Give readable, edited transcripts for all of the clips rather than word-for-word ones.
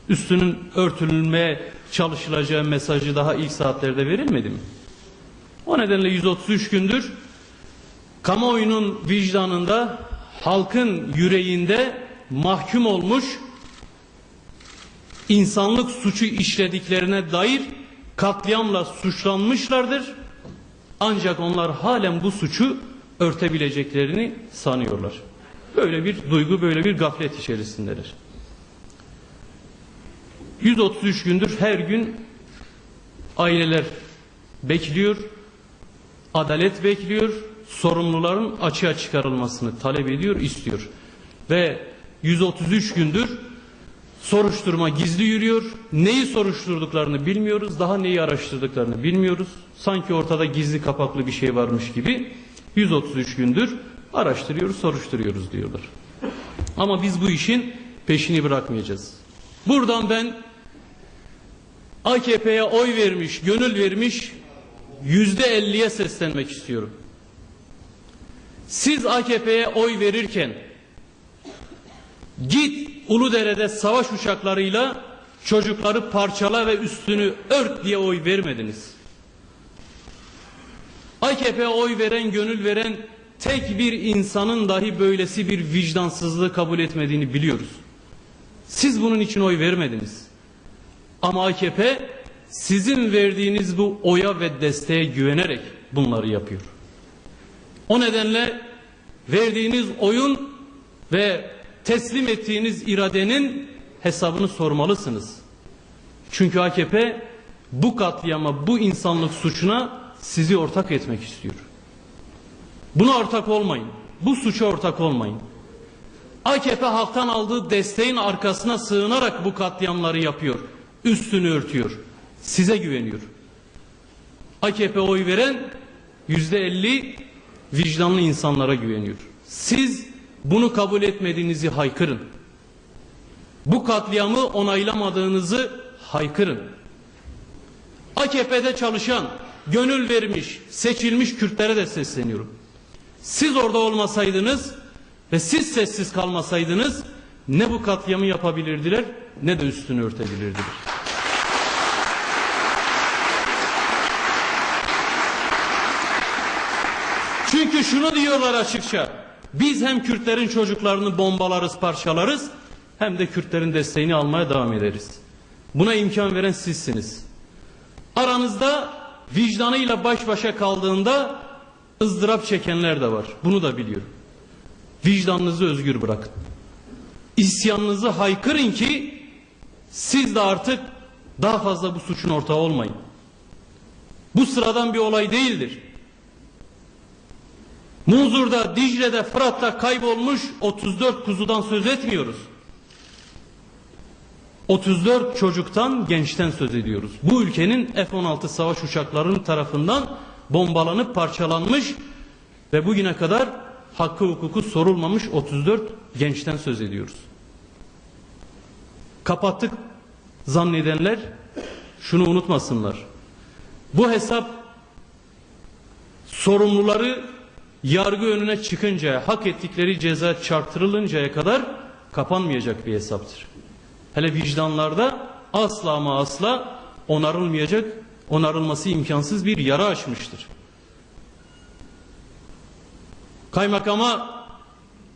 Üstünün örtülmeye çalışılacağı mesajı daha ilk saatlerde verilmedi mi? O nedenle 133 gündür kamuoyunun vicdanında, halkın yüreğinde mahkum olmuş, insanlık suçu işlediklerine dair katliamla suçlanmışlardır. Ancak onlar halen bu suçu örtebileceklerini sanıyorlar. Böyle bir duygu, böyle bir gaflet içerisindeler. 133 gündür her gün aileler bekliyor, adalet bekliyor, sorumluların açığa çıkarılmasını talep ediyor, istiyor. Ve 133 gündür soruşturma gizli yürüyor. Neyi soruşturduklarını bilmiyoruz, daha neyi araştırdıklarını bilmiyoruz. Sanki ortada gizli kapaklı bir şey varmış gibi 133 gündür araştırıyoruz, soruşturuyoruz diyorlar. Ama biz bu işin peşini bırakmayacağız. Buradan ben AKP'ye oy vermiş, gönül vermiş %50'ye seslenmek istiyorum. Siz AKP'ye oy verirken git Uludere'de savaş uçaklarıyla çocukları parçala ve üstünü ört diye oy vermediniz. AKP'ye oy veren, gönül veren tek bir insanın dahi böylesi bir vicdansızlığı kabul etmediğini biliyoruz. Siz bunun için oy vermediniz. Ama AKP sizin verdiğiniz bu oya ve desteğe güvenerek bunları yapıyor. O nedenle verdiğiniz oyun ve teslim ettiğiniz iradenin hesabını sormalısınız. Çünkü AKP bu katliama, bu insanlık suçuna sizi ortak etmek istiyor. Buna ortak olmayın. Bu suça ortak olmayın. AKP halktan aldığı desteğin arkasına sığınarak bu katliamları yapıyor. Üstünü örtüyor. Size güveniyor. AKP oy veren %50 vicdanlı insanlara güveniyor. Siz bunu kabul etmediğinizi haykırın. Bu katliamı onaylamadığınızı haykırın. AKP'de çalışan, gönül vermiş, seçilmiş Kürtlere de sesleniyorum. Siz orada olmasaydınız ve siz sessiz kalmasaydınız ne bu katliamı yapabilirdiler ne de üstünü örtebilirdiler. Çünkü şunu diyorlar açıkça. Biz hem Kürtlerin çocuklarını bombalarız, parçalarız hem de Kürtlerin desteğini almaya devam ederiz. Buna imkan veren sizsiniz. Aranızda vicdanıyla baş başa kaldığında ızdırap çekenler de var. Bunu da biliyorum. Vicdanınızı özgür bırakın. İsyanınızı haykırın ki siz de artık daha fazla bu suçun ortağı olmayın. Bu sıradan bir olay değildir. Munzur'da, Dicle'de, Fırat'ta kaybolmuş 34 kuzudan söz etmiyoruz. 34 çocuktan, gençten söz ediyoruz. Bu ülkenin F-16 savaş uçaklarının tarafından bombalanıp parçalanmış ve bugüne kadar hakkı hukuku sorulmamış 34 gençten söz ediyoruz. Kapattık zannedenler şunu unutmasınlar. Bu hesap sorumluları yargı önüne çıkıncaya, hak ettikleri ceza çarptırılıncaya kadar kapanmayacak bir hesaptır. Hele vicdanlarda asla ama asla onarılmayacak, onarılması imkansız bir yara açmıştır. Kaymakama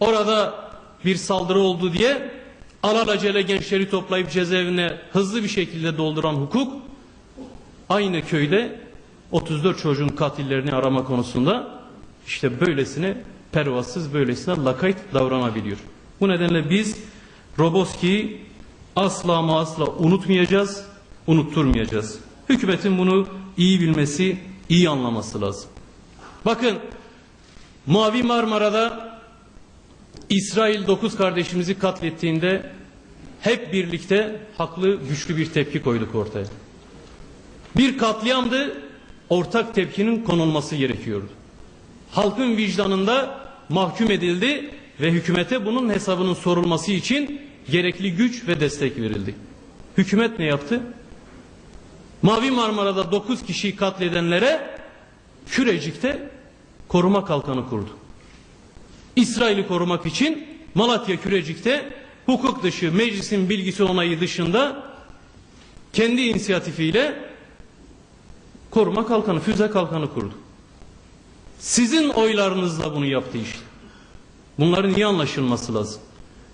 orada bir saldırı oldu diye alelacele gençleri toplayıp cezaevine hızlı bir şekilde dolduran hukuk aynı köyde 34 çocuğun katillerini arama konusunda işte böylesine pervasız, böylesine lakayt davranabiliyor. Bu nedenle biz Roboski'yi asla ama asla unutmayacağız, unutturmayacağız. Hükümetin bunu iyi bilmesi, iyi anlaması lazım. Bakın, Mavi Marmara'da İsrail 9 kardeşimizi katlettiğinde hep birlikte haklı, güçlü bir tepki koyduk ortaya. Bir katliamdı, ortak tepkinin konulması gerekiyordu. Halkın vicdanında mahkum edildi ve hükümete bunun hesabının sorulması için gerekli güç ve destek verildi. Hükümet ne yaptı? Mavi Marmara'da 9 kişiyi katledenlere Kürecik'te koruma kalkanı kurdu. İsrail'i korumak için Malatya Kürecik'te hukuk dışı, meclisin bilgisi onayı dışında kendi inisiyatifiyle koruma kalkanı, füze kalkanı kurdu. Sizin oylarınızla bunu yaptı işte. Bunların iyi anlaşılması lazım.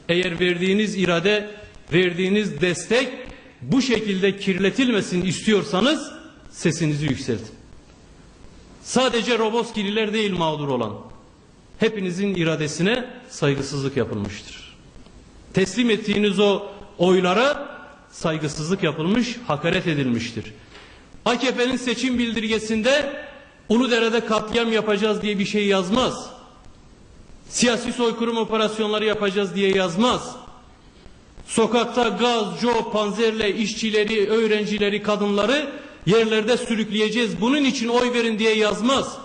Eğer verdiğiniz irade, verdiğiniz destek bu şekilde kirletilmesin istiyorsanız sesinizi yükseltin. Sadece Roboskililer değil mağdur olan. Hepinizin iradesine saygısızlık yapılmıştır. Teslim ettiğiniz o oylara saygısızlık yapılmış, hakaret edilmiştir. AKP'nin seçim bildirgesinde Uludere'de katliam yapacağız diye bir şey yazmaz. Siyasi soykırım operasyonları yapacağız diye yazmaz. Sokakta gaz, cop, panzerle işçileri, öğrencileri, kadınları yerlerde sürükleyeceğiz, bunun için oy verin diye yazmaz.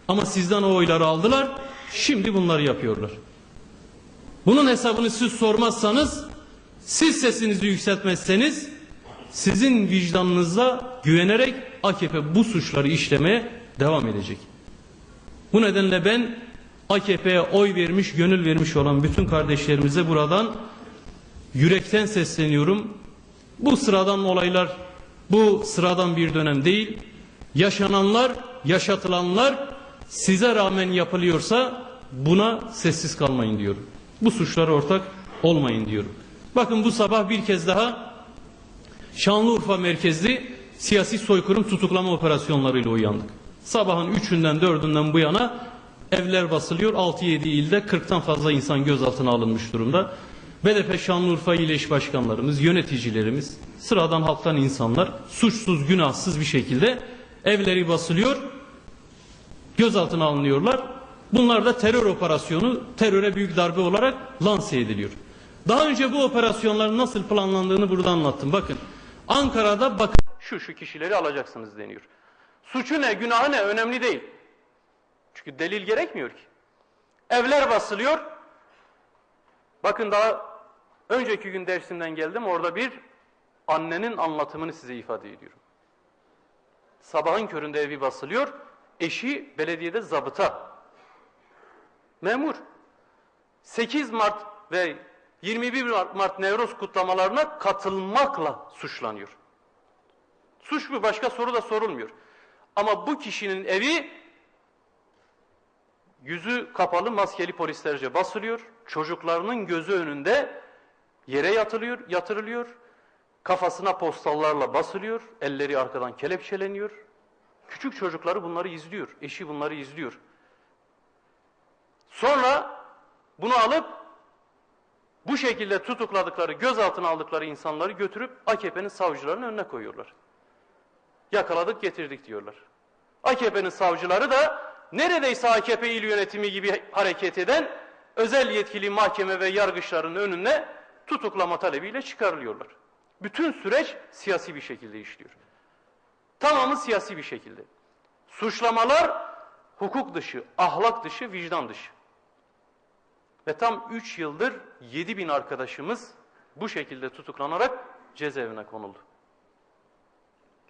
Ama sizden o oyları aldılar, şimdi bunları yapıyorlar. Bunun hesabını siz sormazsanız, siz sesinizi yükseltmezseniz, sizin vicdanınıza güvenerek AKP bu suçları işlemeye devam edecek. Bu nedenle ben AKP'ye oy vermiş, gönül vermiş olan bütün kardeşlerimize buradan yürekten sesleniyorum. Bu sıradan olaylar, bu sıradan bir dönem değil. Yaşananlar, yaşatılanlar size rağmen yapılıyorsa buna sessiz kalmayın diyorum. Bu suçlara ortak olmayın diyorum. Bakın bu sabah bir kez daha Şanlıurfa merkezli siyasi soykırım tutuklama operasyonlarıyla uyandık. Sabahın 3'ünden 4'ünden bu yana evler basılıyor. 6-7 ilde 40'tan fazla insan gözaltına alınmış durumda. BDP Şanlıurfa İl Eş Başkanlarımız, yöneticilerimiz, sıradan halktan insanlar suçsuz, günahsız bir şekilde evleri basılıyor, gözaltına alınıyorlar. Bunlar da terör operasyonu, teröre büyük darbe olarak lanse ediliyor. Daha önce bu operasyonların nasıl planlandığını burada anlattım. Bakın, Ankara'da bakın şu kişileri alacaksınız deniyor. Suçu ne, günahı ne önemli değil. Çünkü delil gerekmiyor ki. Evler basılıyor. Bakın daha önceki gün dersimden geldim. Orada bir annenin anlatımını size ifade ediyorum. Sabahın köründe evi basılıyor. Eşi belediyede zabıta. Memur. 8 Mart ve 21 Mart Nevroz kutlamalarına katılmakla suçlanıyor. Suç bu, başka soru da sorulmuyor. Ama bu kişinin evi yüzü kapalı maskeli polislerce basılıyor. Çocuklarının gözü önünde yere yatırılıyor. Kafasına postallarla basılıyor. Elleri arkadan kelepçeleniyor. Küçük çocukları bunları izliyor. Eşi bunları izliyor. Sonra bunu alıp bu şekilde tutukladıkları, gözaltına aldıkları insanları götürüp AKP'nin savcılarının önüne koyuyorlar. Yakaladık, getirdik diyorlar. AKP'nin savcıları da neredeyse AKP il yönetimi gibi hareket eden özel yetkili mahkeme ve yargıçların önüne tutuklama talebiyle çıkarılıyorlar. Bütün süreç siyasi bir şekilde işliyor. Tamamı siyasi bir şekilde. Suçlamalar hukuk dışı, ahlak dışı, vicdan dışı. Ve tam 3 yıldır 7.000 arkadaşımız bu şekilde tutuklanarak cezaevine konuldu.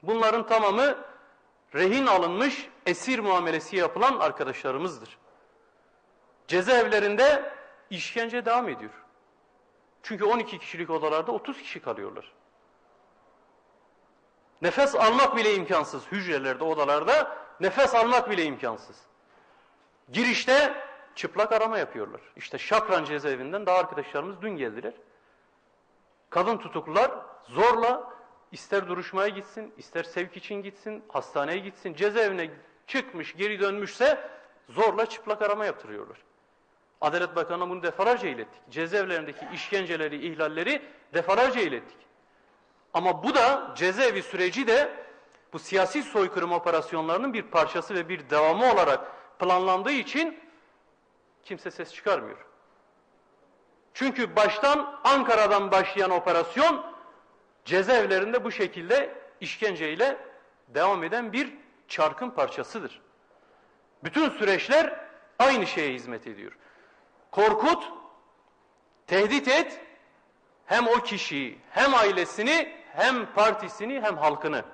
Bunların tamamı rehin alınmış, esir muamelesi yapılan arkadaşlarımızdır. Cezaevlerinde işkence devam ediyor. Çünkü 12 kişilik odalarda 30 kişi kalıyorlar. Nefes almak bile imkansız hücrelerde, odalarda nefes almak bile imkansız. Girişte çıplak arama yapıyorlar. İşte Şapran cezaevinden daha arkadaşlarımız dün geldiler. Kadın tutuklular zorla ister duruşmaya gitsin, ister sevk için gitsin, hastaneye gitsin, cezaevine çıkmış, geri dönmüşse zorla çıplak arama yaptırıyorlar. Adalet Bakanı'na bunu defalarca ilettik. Cezaevlerindeki işkenceleri, ihlalleri defalarca ilettik. Ama bu da cezaevi süreci de bu siyasi soykırım operasyonlarının bir parçası ve bir devamı olarak planlandığı için kimse ses çıkarmıyor. Çünkü baştan Ankara'dan başlayan operasyon cezaevlerinde bu şekilde işkenceyle devam eden bir çarkın parçasıdır. Bütün süreçler aynı şeye hizmet ediyor. Korkut, tehdit et, hem o kişiyi, hem ailesini, hem partisini, hem halkını.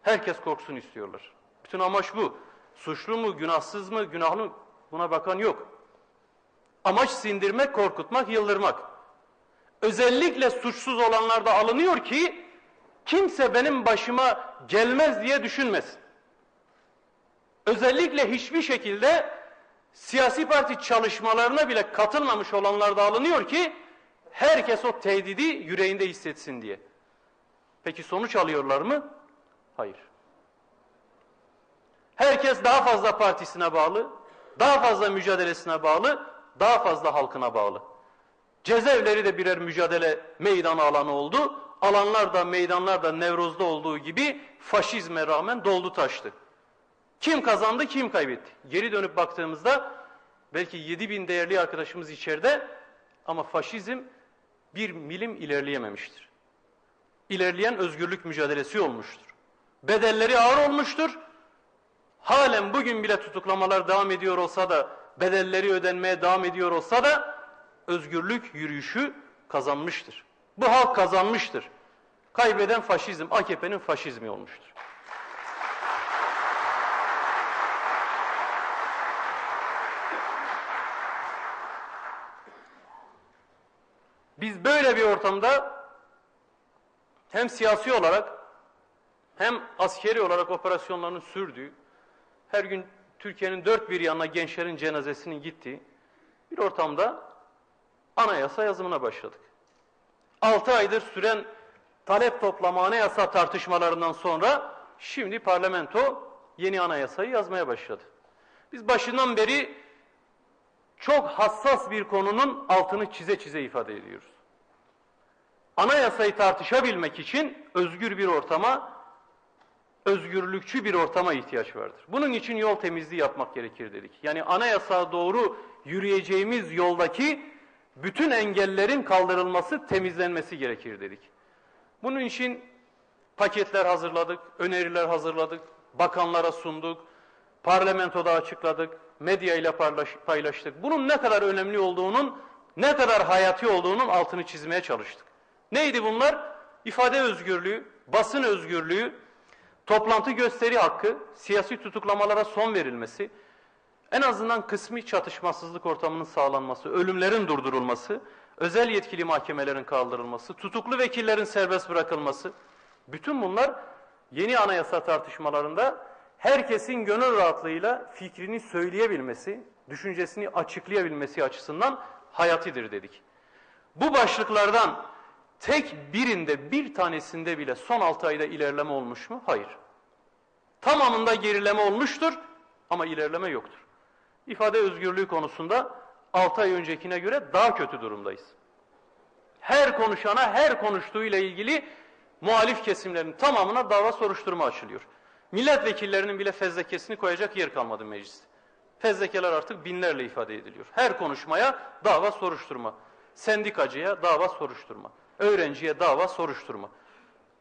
Herkes korksun istiyorlar. Bütün amaç bu. Suçlu mu, günahsız mı, günahlı mı? Buna bakan yok. Amaç sindirmek, korkutmak, yıldırmak. özellikle suçsuz olanlar da alınıyor ki kimse benim başıma gelmez diye düşünmesin. Özellikle hiçbir şekilde siyasi parti çalışmalarına bile katılmamış olanlar da alınıyor ki herkes o tehdidi yüreğinde hissetsin diye. Peki sonuç alıyorlar mı? Hayır. Herkes daha fazla partisine bağlı, daha fazla mücadelesine bağlı, daha fazla halkına bağlı. Cezaevleri de birer mücadele meydanı alanı oldu. Alanlar da meydanlar da Nevruz'da olduğu gibi faşizme rağmen doldu taştı. Kim kazandı, kim kaybetti? Geri dönüp baktığımızda belki 7.000 değerli arkadaşımız içeride ama faşizm bir milim ilerleyememiştir. İlerleyen özgürlük mücadelesi olmuştur. Bedelleri ağır olmuştur. Halen bugün bile tutuklamalar devam ediyor olsa da, bedelleri ödenmeye devam ediyor olsa da özgürlük yürüyüşü kazanmıştır. Bu halk kazanmıştır. Kaybeden faşizm, AKP'nin faşizmi olmuştur. Biz böyle bir ortamda hem siyasi olarak hem askeri olarak operasyonların sürdüğü, her gün Türkiye'nin dört bir yanına gençlerin cenazesinin gittiği bir ortamda anayasa yazımına başladık. 6 aydır süren talep toplama anayasa tartışmalarından sonra şimdi parlamento yeni anayasayı yazmaya başladı. Biz başından beri çok hassas bir konunun altını çize çize ifade ediyoruz. Anayasayı tartışabilmek için özgür bir ortama, özgürlükçü bir ortama ihtiyaç vardır. Bunun için yol temizliği yapmak gerekir dedik. Yani anayasaya doğru yürüyeceğimiz yoldaki bütün engellerin kaldırılması, temizlenmesi gerekir dedik. Bunun için paketler hazırladık, öneriler hazırladık, bakanlara sunduk, parlamentoda açıkladık, medya ile paylaştık. Bunun ne kadar önemli olduğunun, ne kadar hayati olduğunun altını çizmeye çalıştık. Neydi bunlar? İfade özgürlüğü, basın özgürlüğü, toplantı gösteri hakkı, siyasi tutuklamalara son verilmesi, en azından kısmi çatışmasızlık ortamının sağlanması, ölümlerin durdurulması, özel yetkili mahkemelerin kaldırılması, tutuklu vekillerin serbest bırakılması, bütün bunlar yeni anayasa tartışmalarında herkesin gönül rahatlığıyla fikrini söyleyebilmesi, düşüncesini açıklayabilmesi açısından hayatidir dedik. Bu başlıklardan tek birinde, bir tanesinde bile son 6 ayda ilerleme olmuş mu? Hayır. Tamamında gerileme olmuştur ama ilerleme yoktur. İfade özgürlüğü konusunda 6 ay öncekine göre daha kötü durumdayız. Her konuşana, her konuştuğuyla ilgili muhalif kesimlerin tamamına dava soruşturma açılıyor. Milletvekillerinin bile fezlekesini koyacak yer kalmadı mecliste. Fezlekeler artık binlerle ifade ediliyor. Her konuşmaya dava soruşturma. Sendikacıya dava soruşturma. Öğrenciye dava soruşturma.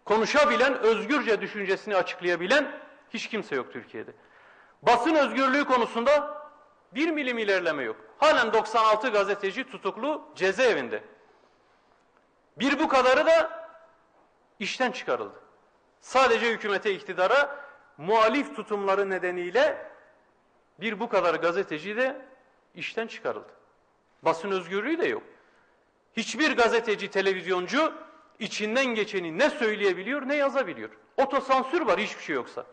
Konuşabilen, özgürce düşüncesini açıklayabilen hiç kimse yok Türkiye'de. Basın özgürlüğü konusunda bir milim ilerleme yok. Halen 96 gazeteci tutuklu cezaevinde. Bir bu kadarı da işten çıkarıldı. Sadece hükümete, iktidara muhalif tutumları nedeniyle bir bu kadar gazeteci de işten çıkarıldı. Basın özgürlüğü de yok. Hiçbir gazeteci, televizyoncu içinden geçeni ne söyleyebiliyor ne yazabiliyor. Otosansür var hiçbir şey yoksa.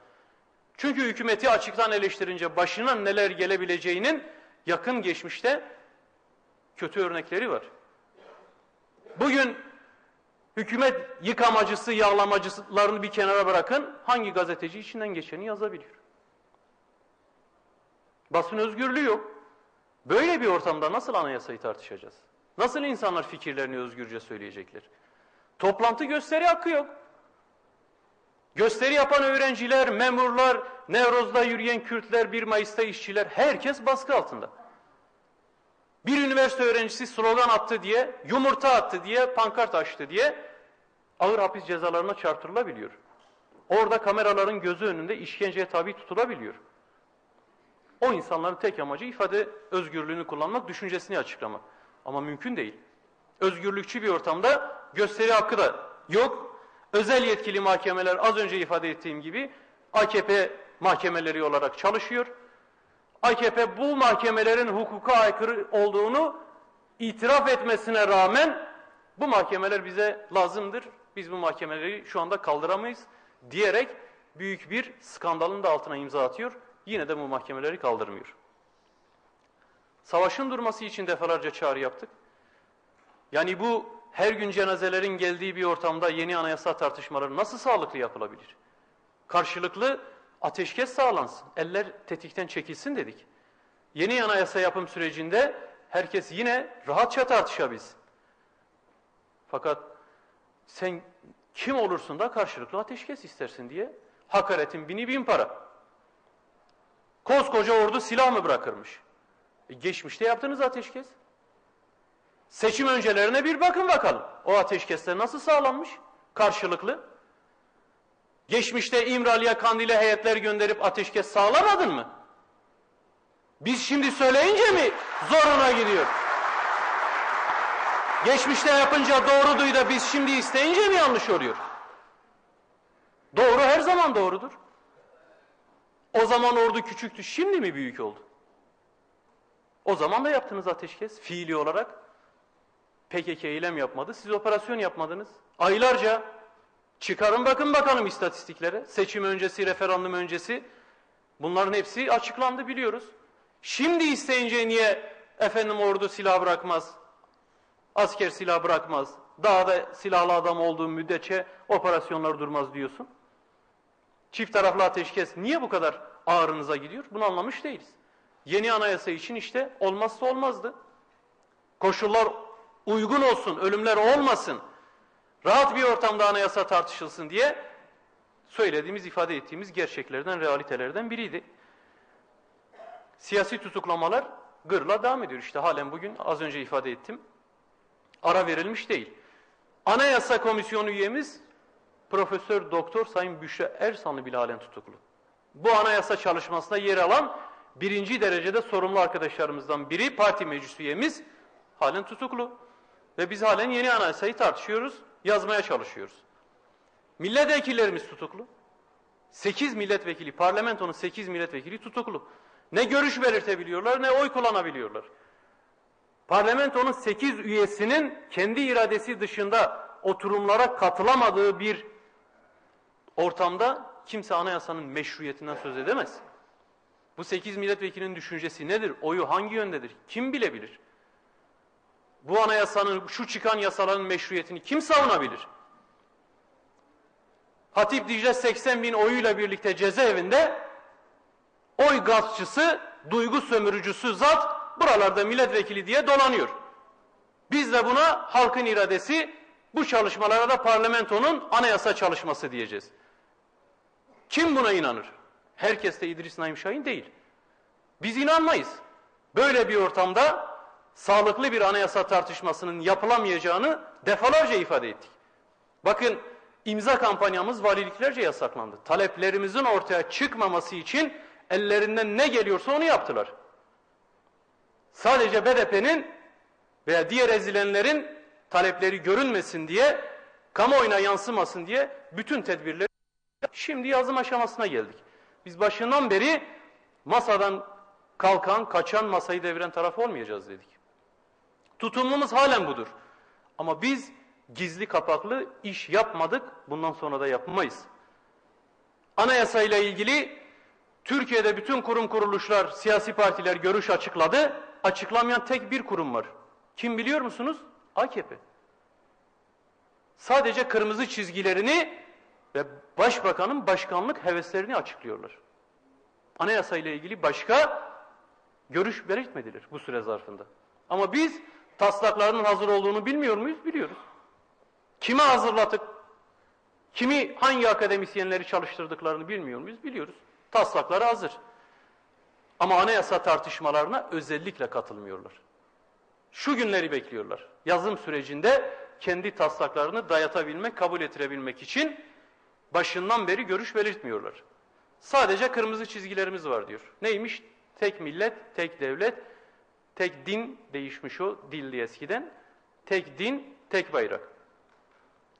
Çünkü hükümeti açıktan eleştirince başına neler gelebileceğinin yakın geçmişte kötü örnekleri var. Bugün hükümet yıkamacısı, yağlamacılarını bir kenara bırakın, hangi gazeteci içinden geçeni yazabiliyor? Basın özgürlüğü yok. Böyle bir ortamda nasıl anayasayı tartışacağız? Nasıl insanlar fikirlerini özgürce söyleyecekler? Toplantı gösteri hakkı yok. Gösteri yapan öğrenciler, memurlar, Nevruz'da yürüyen Kürtler, 1 Mayıs'ta işçiler, herkes baskı altında. Bir üniversite öğrencisi slogan attı diye, yumurta attı diye, pankart açtı diye ağır hapis cezalarına çarptırılabiliyor. Orada kameraların gözü önünde işkenceye tabi tutulabiliyor. O insanların tek amacı ifade özgürlüğünü kullanmak, düşüncesini açıklamak. Ama mümkün değil. Özgürlükçü bir ortamda gösteri hakkı da yok. Özel yetkili mahkemeler az önce ifade ettiğim gibi AKP mahkemeleri olarak çalışıyor. AKP bu mahkemelerin hukuka aykırı olduğunu itiraf etmesine rağmen Bu mahkemeler bize lazımdır. Biz bu mahkemeleri şu anda kaldıramayız diyerek büyük bir skandalın da altına imza atıyor. Yine de bu mahkemeleri kaldırmıyor. Savaşın durması için defalarca çağrı yaptık. Yani bu her gün cenazelerin geldiği bir ortamda yeni anayasa tartışmaları nasıl sağlıklı yapılabilir? Karşılıklı ateşkes sağlansın, eller tetikten çekilsin dedik. Yeni anayasa yapım sürecinde herkes yine rahatça tartışabilsin. Fakat sen kim olursun da karşılıklı ateşkes istersin diye hakaretin bini bin para. Koskoca ordu silah mı bırakırmış? Geçmişte yaptığınız ateşkes. Seçim öncelerine bir bakın bakalım. O ateşkesler nasıl sağlanmış? Karşılıklı. Geçmişte İmralı'ya, Kandil'e heyetler gönderip ateşkes sağlamadın mı? Biz şimdi söyleyince mi zoruna gidiyor? Geçmişte yapınca doğruydu da biz şimdi isteyince mi yanlış oluyor? Doğru her zaman doğrudur. O zaman ordu küçüktü, şimdi mi büyük oldu? O zaman da yaptınız ateşkes fiili olarak. PKK eylem yapmadı, siz operasyon yapmadınız. Aylarca çıkarın bakın bakalım istatistiklere. Seçim öncesi, referandum öncesi bunların hepsi açıklandı biliyoruz. Şimdi isteyince niye efendim ordu silah bırakmaz, asker silah bırakmaz, dağda silahlı adam olduğu müddetçe operasyonlar durmaz diyorsun? Çift taraflı ateşkes niye bu kadar ağrınıza gidiyor? Bunu anlamış değiliz. Yeni anayasa için işte olmazsa olmazdı. Koşullar uygun olsun, ölümler olmasın, rahat bir ortamda anayasa tartışılsın diye söylediğimiz, ifade ettiğimiz gerçeklerden, realitelerden biriydi. Siyasi tutuklamalar gırla devam ediyor. İşte halen bugün az önce ifade ettim. Ara verilmiş değil. Anayasa Komisyonu üyemiz Profesör Doktor Sayın Büşra Ersanlı bile halen tutuklu. Bu anayasa çalışmasında yer alan birinci derecede sorumlu arkadaşlarımızdan biri parti meclis üyemiz halen tutuklu. Ve biz halen yeni anayasayı tartışıyoruz, yazmaya çalışıyoruz. Milletvekillerimiz tutuklu. 8 milletvekili, parlamentonun 8 milletvekili tutuklu. Ne görüş belirtebiliyorlar, ne oy kullanabiliyorlar. Parlamentonun 8 üyesinin kendi iradesi dışında oturumlara katılamadığı bir ortamda kimse anayasanın meşruiyetinden söz edemez. Bu 8 milletvekilinin düşüncesi nedir? Oyu hangi yöndedir? Kim bilebilir? Bu anayasanın, şu çıkan yasaların meşruiyetini kim savunabilir? Hatip Dicle 80 bin oyuyla birlikte cezaevinde, oy gaspçısı, duygu sömürücüsü zat buralarda milletvekili diye dolanıyor. Biz de buna halkın iradesi, bu çalışmalara da parlamentonun anayasa çalışması diyeceğiz. Kim buna inanır? Herkes de İdris Naim Şahin değil. Biz inanmayız. Böyle bir ortamda sağlıklı bir anayasa tartışmasının yapılamayacağını defalarca ifade ettik. Bakın imza kampanyamız valiliklerce yasaklandı. Taleplerimizin ortaya çıkmaması için ellerinden ne geliyorsa onu yaptılar. Sadece BDP'nin veya diğer ezilenlerin talepleri görünmesin diye, kamuoyuna yansımasın diye bütün tedbirleri. Şimdi yazım aşamasına geldik. Biz başından beri masadan kalkan, kaçan, masayı deviren taraf olmayacağız dedik. Tutumumuz halen budur. Ama biz gizli kapaklı iş yapmadık, bundan sonra da yapmayız. Anayasayla ilgili Türkiye'de bütün kurum kuruluşlar, siyasi partiler görüş açıkladı. Açıklamayan tek bir kurum var. Kim biliyor musunuz? AKP. Sadece kırmızı çizgilerini ve başbakanın başkanlık heveslerini açıklıyorlar. Anayasayla ilgili başka görüş belirtmediler bu süre zarfında. Ama biz taslaklarının hazır olduğunu bilmiyor muyuz? Biliyoruz. Kime hazırladık? Kimi, hangi akademisyenleri çalıştırdıklarını bilmiyor muyuz? Biliyoruz. Taslakları hazır. Ama anayasa tartışmalarına özellikle katılmıyorlar. Şu günleri bekliyorlar. Yazım sürecinde kendi taslaklarını dayatabilmek, kabul ettirebilmek için başından beri görüş belirtmiyorlar. Sadece kırmızı çizgilerimiz var diyor. Neymiş? Tek millet, tek devlet, tek din, değişmiş o dildi eskiden. Tek din, tek bayrak.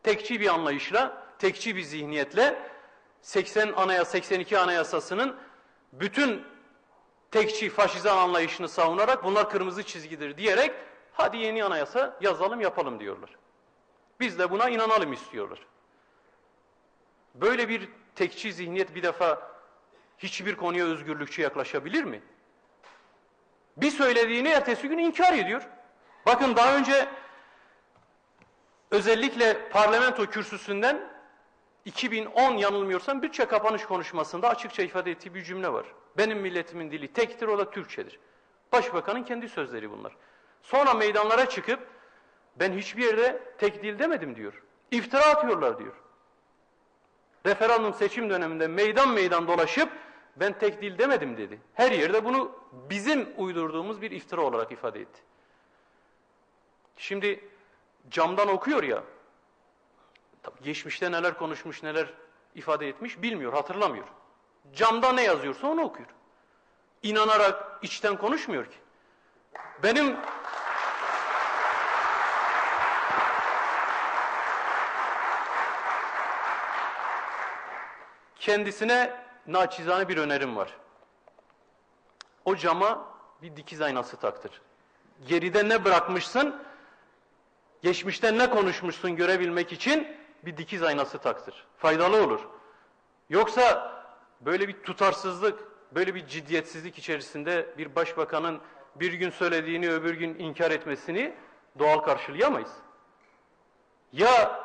Tekçi bir anlayışla, tekçi bir zihniyetle 82 anayasasının bütün tekçi faşizan anlayışını savunarak bunlar kırmızı çizgidir diyerek hadi yeni anayasa yazalım yapalım diyorlar. Biz de buna inanalım istiyorlar. Böyle bir tekçi zihniyet bir defa hiçbir konuya özgürlükçü yaklaşabilir mi? Bir söylediğini ertesi gün inkar ediyor. Bakın daha önce özellikle parlamento kürsüsünden 2010 yanılmıyorsam bütçe kapanış konuşmasında açıkça ifade ettiği bir cümle var. Benim milletimin dili tektir, o da Türkçedir. Başbakanın kendi sözleri bunlar. Sonra meydanlara çıkıp ben hiçbir yerde tek dil demedim diyor. İftira atıyorlar diyor. Referandum seçim döneminde meydan meydan dolaşıp ben tek dil demedim dedi. Her yerde bunu bizim uydurduğumuz bir iftira olarak ifade etti. Şimdi camdan okuyor ya, tabii geçmişte neler konuşmuş, neler ifade etmiş bilmiyor, hatırlamıyor. Camda ne yazıyorsa onu okuyor. İnanarak içten konuşmuyor ki. Benim kendisine naçizane bir önerim var. O cama bir dikiz aynası taktır. Geride ne bırakmışsın, geçmişten ne konuşmuşsun görebilmek için bir dikiz aynası taktır. Faydalı olur. Yoksa böyle bir tutarsızlık, böyle bir ciddiyetsizlik içerisinde bir başbakanın bir gün söylediğini öbür gün inkar etmesini doğal karşılayamayız. Ya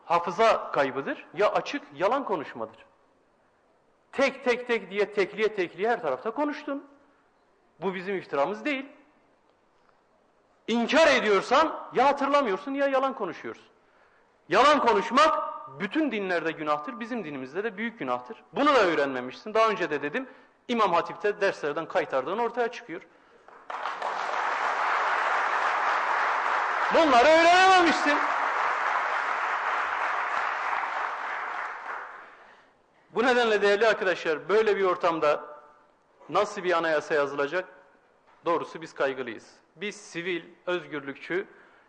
hafıza kaybıdır ya açık yalan konuşmadır. Tek tek tek diye tekliye her tarafta konuştun. Bu bizim iftiramız değil. İnkar ediyorsan ya hatırlamıyorsun ya yalan konuşuyorsun. Yalan konuşmak bütün dinlerde günahtır. Bizim dinimizde de büyük günahtır. Bunu da öğrenmemişsin. Daha önce de dedim. İmam Hatip'te derslerden kaytardığın ortaya çıkıyor. Bunları öğrenememişsin. Bu nedenle değerli arkadaşlar, böyle bir ortamda nasıl bir anayasa yazılacak? Doğrusu biz kaygılıyız. Biz sivil, özgürlükçü,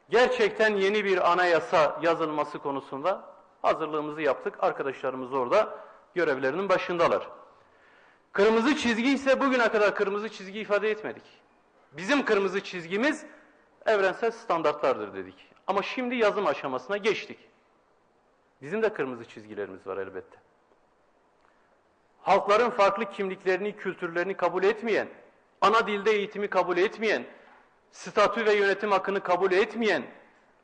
gerçekten yeni bir anayasa yazılması konusunda hazırlığımızı yaptık. Arkadaşlarımız orada görevlerinin başındalar. Kırmızı çizgi ise bugüne kadar kırmızı çizgi ifade etmedik. Bizim kırmızı çizgimiz evrensel standartlardır dedik. Ama şimdi yazım aşamasına geçtik. Bizim de kırmızı çizgilerimiz var elbette. Halkların farklı kimliklerini, kültürlerini kabul etmeyen, ana dilde eğitimi kabul etmeyen, statü ve yönetim hakkını kabul etmeyen,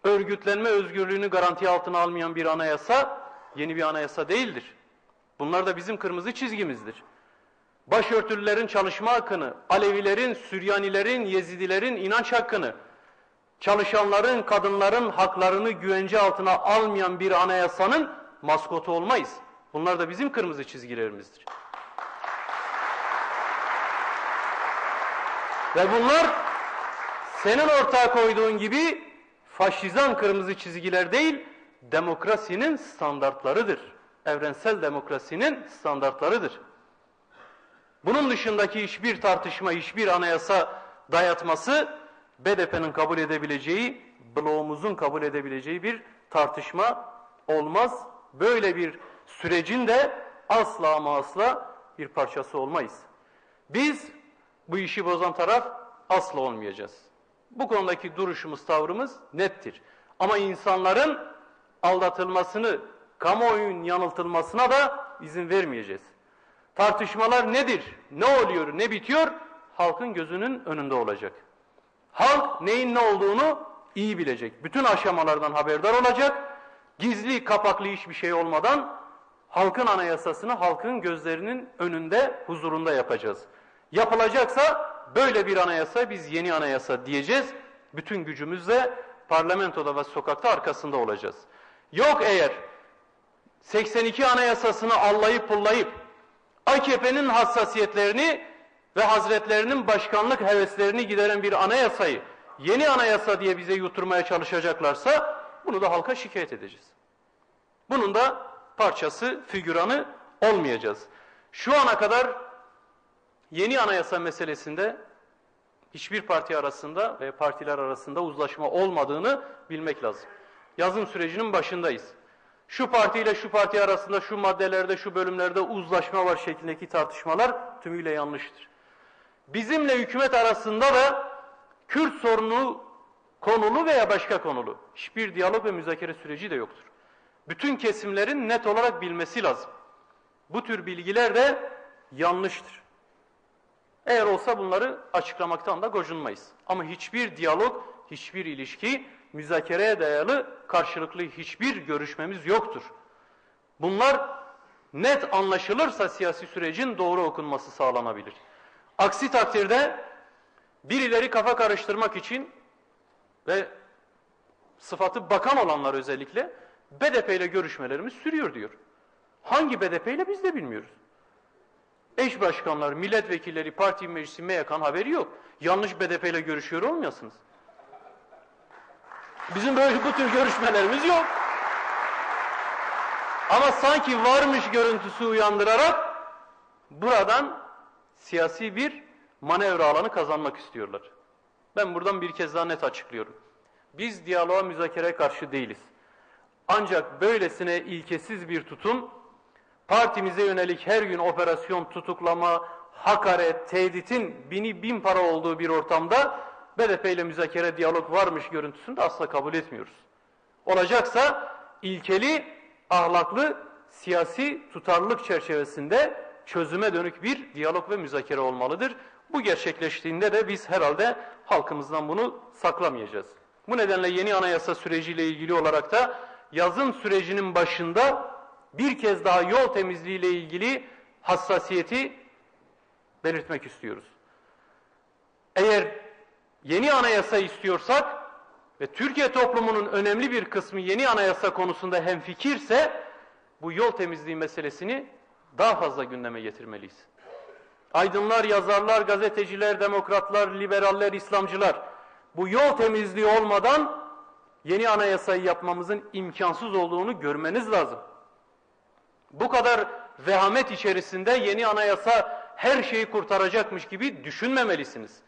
örgütlenme özgürlüğünü garanti altına almayan bir anayasa, yeni bir anayasa değildir. Bunlar da bizim kırmızı çizgimizdir. Başörtülülerin çalışma hakkını, Alevilerin, Süryanilerin, Yezidilerin inanç hakkını, çalışanların, kadınların haklarını güvence altına almayan bir anayasanın maskotu olmayız. Bunlar da bizim kırmızı çizgilerimizdir. Ve bunlar senin ortaya koyduğun gibi faşizan kırmızı çizgiler değil, demokrasinin standartlarıdır. Evrensel demokrasinin standartlarıdır. Bunun dışındaki hiçbir tartışma, hiçbir anayasa dayatması BDP'nin kabul edebileceği, bloğumuzun kabul edebileceği bir tartışma olmaz. Böyle bir sürecin de asla ama asla bir parçası olmayız. Biz bu işi bozan taraf asla olmayacağız. Bu konudaki duruşumuz, tavrımız nettir. Ama insanların aldatılmasını, kamuoyunun yanıltılmasına da izin vermeyeceğiz. Tartışmalar nedir? Ne oluyor, ne bitiyor? Halkın gözünün önünde olacak. Halk neyin ne olduğunu iyi bilecek. Bütün aşamalardan haberdar olacak. Gizli, kapaklı hiçbir şey olmadan halkın anayasasını halkın gözlerinin önünde, huzurunda yapacağız. Yapılacaksa böyle bir anayasa, biz yeni anayasa diyeceğiz. Bütün gücümüzle parlamentoda ve sokakta arkasında olacağız. Yok eğer 82 anayasasını allayıp pullayıp AKP'nin hassasiyetlerini ve hazretlerinin başkanlık heveslerini gideren bir anayasayı yeni anayasa diye bize yuturmaya çalışacaklarsa bunu da halka şikayet edeceğiz. Bunun da parçası, figüranı olmayacağız. Şu ana kadar yeni anayasa meselesinde hiçbir parti arasında ve partiler arasında uzlaşma olmadığını bilmek lazım. Yazım sürecinin başındayız. Şu partiyle şu parti arasında şu maddelerde, şu bölümlerde uzlaşma var şeklindeki tartışmalar tümüyle yanlıştır. Bizimle hükümet arasında da Kürt sorunu konulu veya başka konulu hiçbir diyalog ve müzakere süreci de yoktur. Bütün kesimlerin net olarak bilmesi lazım. Bu tür bilgiler de yanlıştır. Eğer olsa bunları açıklamaktan da gocunmayız. Ama hiçbir diyalog, hiçbir ilişki, müzakereye dayalı karşılıklı hiçbir görüşmemiz yoktur. Bunlar net anlaşılırsa siyasi sürecin doğru okunması sağlanabilir. Aksi takdirde birileri kafa karıştırmak için ve sıfatı bakan olanlar özellikle BDP ile görüşmelerimiz sürüyor diyor. Hangi BDP ile biz de bilmiyoruz. Eş başkanlar, milletvekilleri, parti meclisi, MYK'nın haberi yok. Yanlış BDP ile görüşüyor olmayasınız. Bizim böyle bu tür görüşmelerimiz yok. Ama sanki varmış görüntüsü uyandırarak buradan siyasi bir manevra alanı kazanmak istiyorlar. Ben buradan bir kez daha net açıklıyorum. Biz diyaloğa, müzakereye karşı değiliz. Ancak böylesine ilkesiz bir tutum, partimize yönelik her gün operasyon, tutuklama, hakaret, tehditin bin para olduğu bir ortamda BDP ile müzakere, diyalog varmış görüntüsünü de asla kabul etmiyoruz. Olacaksa ilkeli, ahlaklı, siyasi tutarlılık çerçevesinde çözüme dönük bir diyalog ve müzakere olmalıdır. Bu gerçekleştiğinde de biz herhalde halkımızdan bunu saklamayacağız. Bu nedenle yeni anayasa süreciyle ilgili olarak da yazın sürecinin başında bir kez daha yol temizliği ile ilgili hassasiyeti belirtmek istiyoruz. Eğer yeni anayasa istiyorsak ve Türkiye toplumunun önemli bir kısmı yeni anayasa konusunda hemfikirse bu yol temizliği meselesini daha fazla gündeme getirmeliyiz. Aydınlar, yazarlar, gazeteciler, demokratlar, liberaller, İslamcılar bu yol temizliği olmadan yeni anayasayı yapmamızın imkansız olduğunu görmeniz lazım. Bu kadar vehamet içerisinde yeni anayasa her şeyi kurtaracakmış gibi düşünmemelisiniz.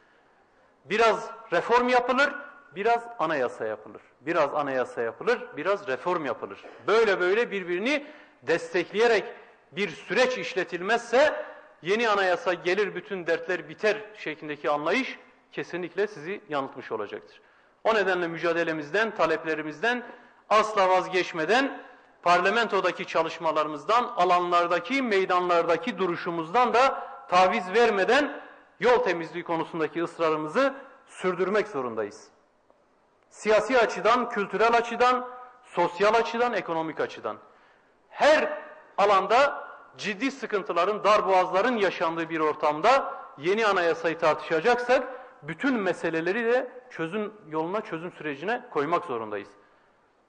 Biraz reform yapılır, biraz anayasa yapılır. Biraz anayasa yapılır, biraz reform yapılır. Böyle böyle birbirini destekleyerek bir süreç işletilmezse yeni anayasa gelir bütün dertler biter şeklindeki anlayış kesinlikle sizi yanıltmış olacaktır. O nedenle mücadelemizden, taleplerimizden asla vazgeçmeden parlamentodaki çalışmalarımızdan, alanlardaki, meydanlardaki duruşumuzdan da taviz vermeden yol temizliği konusundaki ısrarımızı sürdürmek zorundayız. Siyasi açıdan, kültürel açıdan, sosyal açıdan, ekonomik açıdan. Her alanda ciddi sıkıntıların, darboğazların yaşandığı bir ortamda yeni anayasayı tartışacaksak bütün meseleleri de çözüm yoluna, çözüm sürecine koymak zorundayız.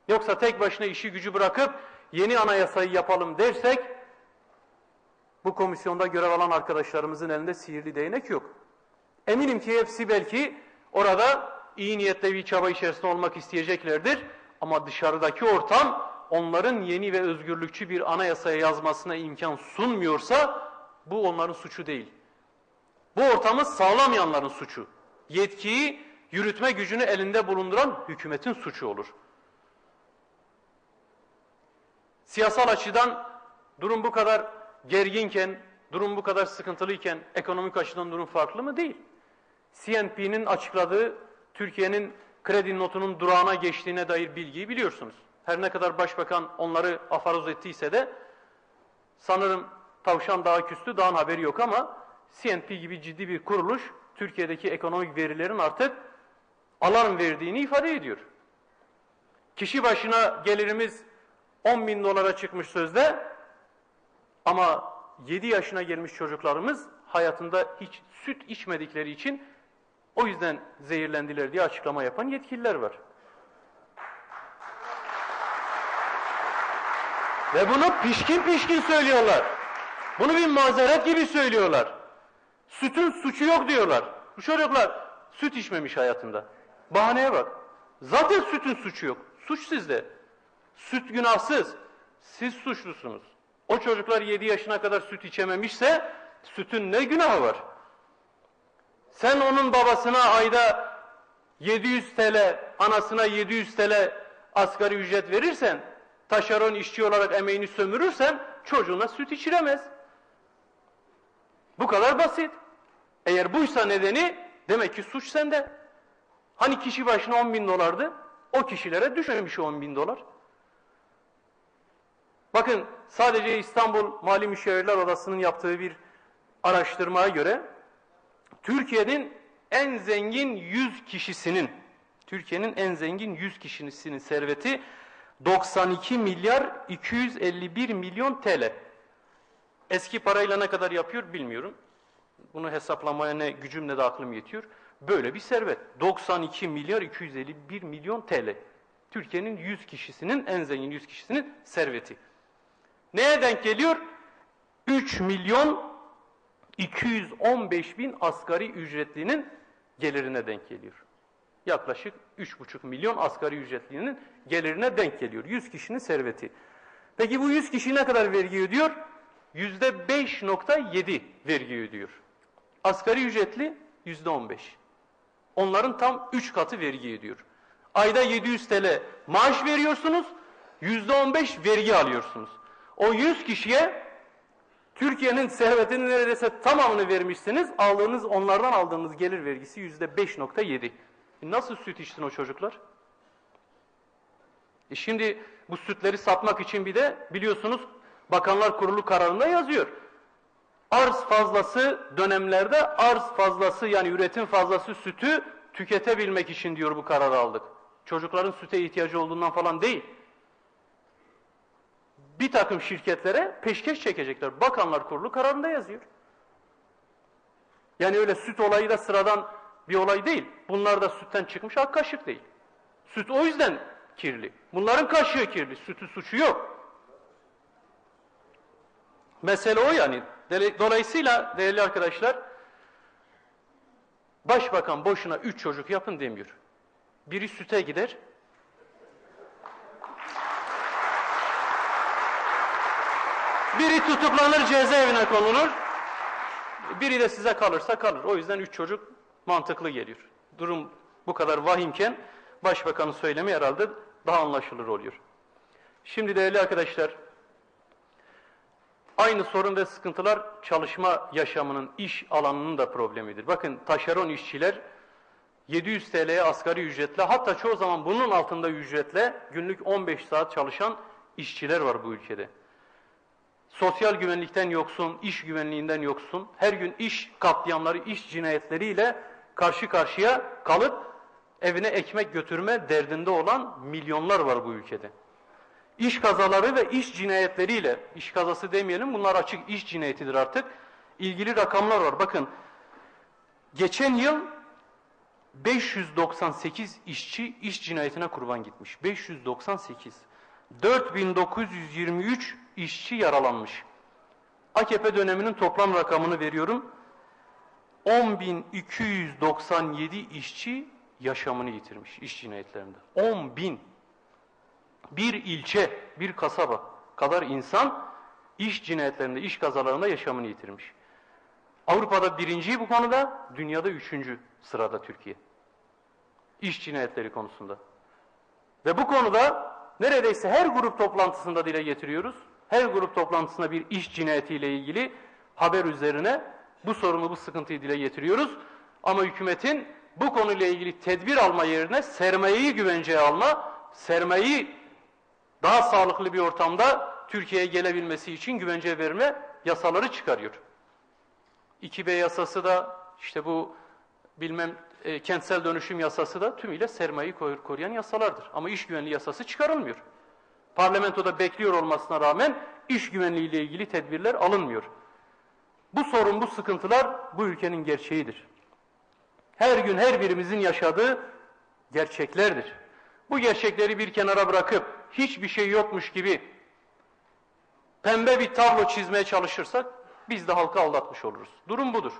Yoksa tek başına işi gücü bırakıp yeni anayasayı yapalım dersek bu komisyonda görev alan arkadaşlarımızın elinde sihirli değnek yok. Eminim ki hepsi belki orada iyi niyetle bir çaba içerisinde olmak isteyeceklerdir. Ama dışarıdaki ortam onların yeni ve özgürlükçü bir anayasaya yazmasına imkan sunmuyorsa bu onların suçu değil. Bu ortamı sağlamayanların suçu. Yetkiyi, yürütme gücünü elinde bulunduran hükümetin suçu olur. Siyasal açıdan durum bu kadar gerginken, durum bu kadar sıkıntılıyken ekonomik açıdan durum farklı mı? Değil. CNP'nin açıkladığı Türkiye'nin kredi notunun durağına geçtiğine dair bilgiyi biliyorsunuz. Her ne kadar başbakan onları afaroz ettiyse de sanırım tavşan dağa küstü, dağın haberi yok ama CNP gibi ciddi bir kuruluş Türkiye'deki ekonomik verilerin artık alarm verdiğini ifade ediyor. Kişi başına gelirimiz 10.000 dolara çıkmış sözde ama 7 yaşına gelmiş çocuklarımız hayatında hiç süt içmedikleri için o yüzden zehirlendiler diye açıklama yapan yetkililer var. Ve bunu pişkin pişkin söylüyorlar. Bunu bir mazeret gibi söylüyorlar. Sütün suçu yok diyorlar. Bu çocuklar süt içmemiş hayatında. Bahaneye bak. Zaten sütün suçu yok. Suç sizde. Süt günahsız. Siz suçlusunuz. O çocuklar 7 yaşına kadar süt içememişse sütün ne günahı var? Sen onun babasına ayda 700 TL, anasına 700 TL asgari ücret verirsen, taşeron işçi olarak emeğini sömürürsen çocuğuna süt içiremez. Bu kadar basit. Eğer buysa nedeni demek ki suç sende. Hani kişi başına 10.000 dolardı? O kişilere düşmemiş 10.000 dolar. Bakın sadece İstanbul Mali Müşavirler Odası'nın yaptığı bir araştırmaya göre Türkiye'nin en zengin 100 kişisinin serveti 92 milyar 251 milyon TL. Eski parayla ne kadar yapıyor bilmiyorum. Bunu hesaplamaya ne gücüm ne de aklım yetiyor. Böyle bir servet. 92 milyar 251 milyon TL. Türkiye'nin 100 kişisinin, en zengin 100 kişisinin serveti. Neye denk geliyor? 3 milyon 215 bin asgari ücretlinin gelirine denk geliyor. Yaklaşık 3,5 milyon asgari ücretlinin gelirine denk geliyor. 100 kişinin serveti. Peki bu 100 kişi ne kadar vergi ödüyor? %5,7 vergi ödüyor. Asgari ücretli %15. Onların tam 3 katı vergi ödüyor. Ayda 700 TL maaş veriyorsunuz, %15 vergi alıyorsunuz. O 100 kişiye Türkiye'nin servetinin neredeyse tamamını vermişsiniz, onlardan aldığınız gelir vergisi %5,7. Nasıl süt içsin o çocuklar? Şimdi bu sütleri satmak için bir de biliyorsunuz Bakanlar Kurulu kararında yazıyor. Arz fazlası dönemlerde arz fazlası yani üretim fazlası sütü tüketebilmek için diyor bu kararı aldık. Çocukların süte ihtiyacı olduğundan falan değil. Bir takım şirketlere peşkeş çekecekler. Bakanlar Kurulu kararında yazıyor. Yani öyle süt olayı da sıradan bir olay değil. Bunlar da sütten çıkmış ak kaşık değil. Süt o yüzden kirli. Bunların kaşığı kirli. Sütü suçu yok. Mesele o yani. Dolayısıyla değerli arkadaşlar, Başbakan boşuna 3 çocuk yapın demiyor. Biri süte gider, biri tutuklanır cezaevine konulur, biri de size kalırsa kalır. O yüzden 3 çocuk mantıklı geliyor. Durum bu kadar vahimken Başbakanın söylemi herhalde daha anlaşılır oluyor. Şimdi değerli arkadaşlar, aynı sorun ve sıkıntılar çalışma yaşamının, iş alanının da problemidir. Bakın taşeron işçiler 700 TL'ye asgari ücretle, hatta çoğu zaman bunun altında ücretle günlük 15 saat çalışan işçiler var bu ülkede. Sosyal güvenlikten yoksun, iş güvenliğinden yoksun, her gün iş katliamları, iş cinayetleriyle karşı karşıya kalıp evine ekmek götürme derdinde olan milyonlar var bu ülkede. İş kazaları ve iş cinayetleriyle, iş kazası demeyelim, bunlar açık iş cinayetidir artık, ilgili rakamlar var. Bakın, geçen yıl 598 işçi iş cinayetine kurban gitmiş. 598. 4923 işçi yaralanmış. AKP döneminin toplam rakamını veriyorum. 10.297 işçi yaşamını yitirmiş iş cinayetlerinde. 10.000. Bir ilçe, bir kasaba kadar insan iş cinayetlerinde, iş kazalarında yaşamını yitirmiş. Avrupa'da birinci bu konuda, dünyada 3. sırada Türkiye. İş cinayetleri konusunda. Ve bu konuda neredeyse her grup toplantısında dile getiriyoruz. Her grup toplantısında bir iş cinayetiyle ilgili haber üzerine bu sorunu, bu sıkıntıyı dile getiriyoruz. Ama hükümetin bu konuyla ilgili tedbir alma yerine sermayeyi güvenceye alma, sermayeyi daha sağlıklı bir ortamda Türkiye'ye gelebilmesi için güvence verme yasaları çıkarıyor. 2B yasası da işte bu kentsel dönüşüm yasası da tümüyle sermayeyi koruyan yasalardır. Ama iş güvenliği yasası çıkarılmıyor. Parlamentoda bekliyor olmasına rağmen iş güvenliği ile ilgili tedbirler alınmıyor. Bu sorun, bu sıkıntılar bu ülkenin gerçeğidir. Her gün her birimizin yaşadığı gerçeklerdir. Bu gerçekleri bir kenara bırakıp hiçbir şey yokmuş gibi pembe bir tablo çizmeye çalışırsak biz de halkı aldatmış oluruz. Durum budur.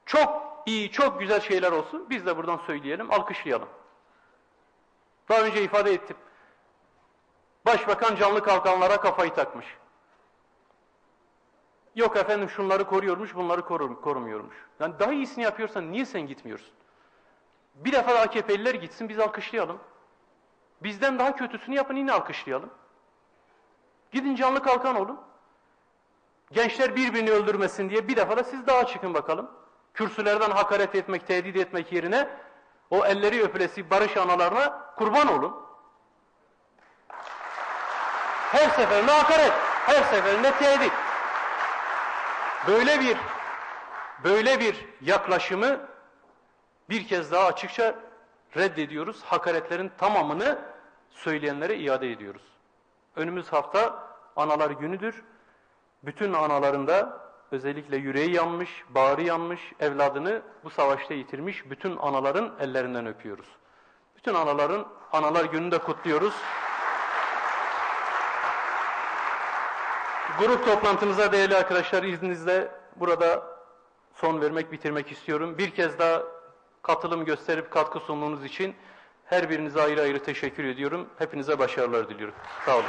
Çok iyi, çok güzel şeyler olsun, biz de buradan söyleyelim, alkışlayalım. Daha önce ifade ettim. Başbakan canlı kalkanlara kafayı takmış. Yok efendim şunları koruyormuş, bunları korumuyormuş. Yani daha iyisini yapıyorsan niye sen gitmiyorsun? Bir defa da AKP'liler gitsin, biz alkışlayalım. Bizden daha kötüsünü yapın, yine alkışlayalım. Gidin canlı kalkan olun. Gençler birbirini öldürmesin diye bir defa da siz daha çıkın bakalım. Kürsülerden hakaret etmek, tehdit etmek yerine O elleri öpülesi barış analarına kurban olun. Her seferinde hakaret, her seferinde tehdit. Böyle bir yaklaşımı bir kez daha açıkça reddediyoruz. Hakaretlerin tamamını söyleyenlere iade ediyoruz. Önümüz hafta Analar Günü'dür. Bütün analların da özellikle yüreği yanmış, bağrı yanmış, evladını bu savaşta yitirmiş bütün anaların ellerinden öpüyoruz. Bütün anaların Analar Günü'nü de kutluyoruz. Grup toplantımıza değerli arkadaşlar izninizle burada son vermek, bitirmek istiyorum. Bir kez daha katılım gösterip katkı sunduğunuz için her birinize ayrı ayrı teşekkür ediyorum. Hepinize başarılar diliyorum. Sağ olun.